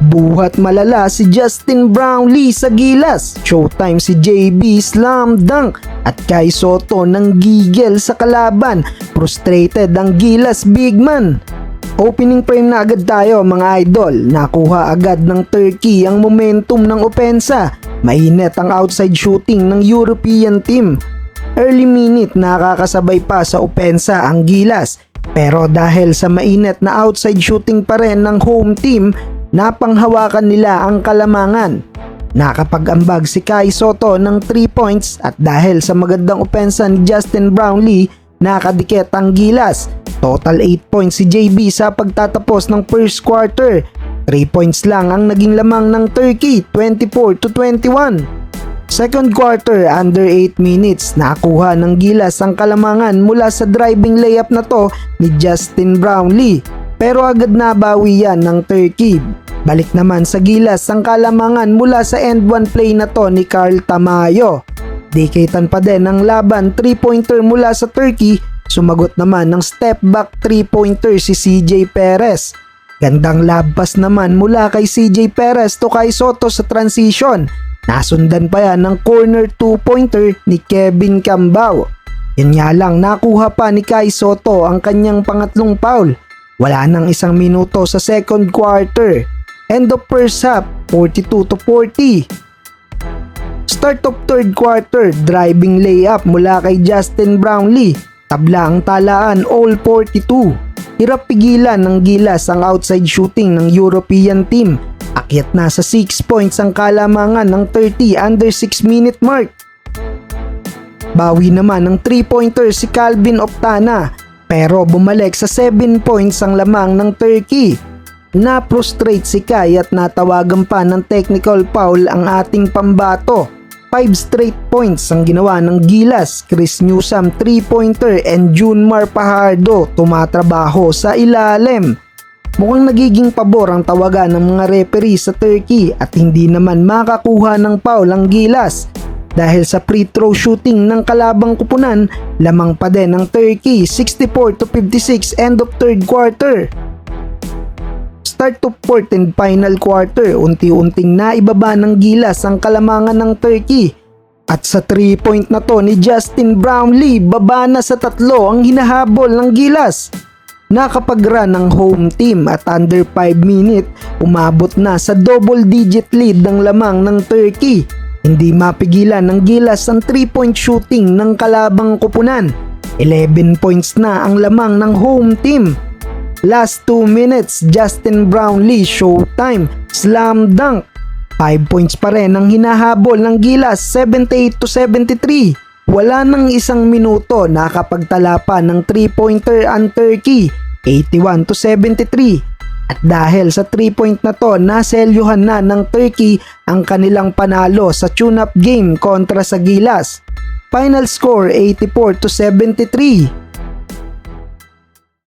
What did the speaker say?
Buhat malala si Justin Brownlee sa Gilas. Showtime si JB slam dunk. At Kai Sotto nang gigil sa kalaban. Frustrated ang Gilas big man. Opening frame na agad tayo mga idol. Nakuha agad ng Turkey ang momentum ng opensa. Mainit ang outside shooting ng European team. Early minute nakakasabay pa sa opensa ang Gilas. Pero dahil sa mainit na outside shooting pa rin ng home team, napanghawakan nila ang kalamangan. Nakapag-ambag si Kai Sotto ng 3 points at dahil sa magandang opensa ni Justin Brownlee, nakadikit ang Gilas. Total 8 points si JB sa pagtatapos ng first quarter. 3 points lang ang naging lamang ng Turkey, 24-21. Second quarter, under 8 minutes, nakuha ng Gilas ang kalamangan mula sa driving layup na to ni Justin Brownlee. Pero agad nabawi yan ng Turkey. Balik naman sa Gilas ang kalamangan mula sa end 1 play na to ni Carl Tamayo. Dikitan pa din ang laban, 3-pointer mula sa Turkey. Sumagot naman ng step back 3-pointer si CJ Perez. Gandang labas naman mula kay CJ Perez to Kai Sotto sa transition. Nasundan pa yan ng corner 2-pointer ni Kevin Cambao. Yan nga lang, nakuha pa ni Kai Sotto ang kanyang pangatlong foul. Wala nang isang minuto sa second quarter. End of first half, 42-40. Start of third quarter, driving layup mula kay Justin Brownlee. Tabla ang talaan, all 42. Hirap pigilan ng Gilas ang outside shooting ng European team. Akyat na sa 6 points ang kalamangan ng 30 under 6 minute mark. Bawi naman ng 3-pointer si Calvin Oftana. Pero bumalik sa 7 points ang lamang ng Turkey. Na-frustrate si Kai at natawagan pa ng technical foul ang ating pambato. 5 straight points ang ginawa ng Gilas. Chris Newsome 3-pointer and Junmar Pajardo tumatrabaho sa ilalim. Mukhang nagiging pabor ang tawagan ng mga referee sa Turkey at hindi naman makakuha ng foul ang Gilas. Dahil sa free throw shooting ng kalabang kupunan, lamang pa din ang Turkey 64-56 end of third quarter. Start to fourth and final quarter, unti-unting naibaba ng Gilas ang kalamangan ng Turkey. At sa 3-point na to ni Justin Brownlee, baba na sa 3 ang hinahabol ng Gilas. Nakapag-run ng home team at under 5 minute, umabot na sa double-digit lead ng lamang ng Turkey. Hindi mapigilan ng Gilas ang 3-point shooting ng kalabang kupunan. 11 points na ang lamang ng home team. Last 2 minutes, Justin Brownlee showtime, slam dunk. 5 points pa rin ang hinahabol ng Gilas, 78-73. Wala nang isang minuto nakapagtala pa ng 3-pointer ang Turkey, 81-73. At dahil sa 3-point na to, naselyuhan na ng Turkey ang kanilang panalo sa tune-up game kontra sa Gilas. Final score 84-73.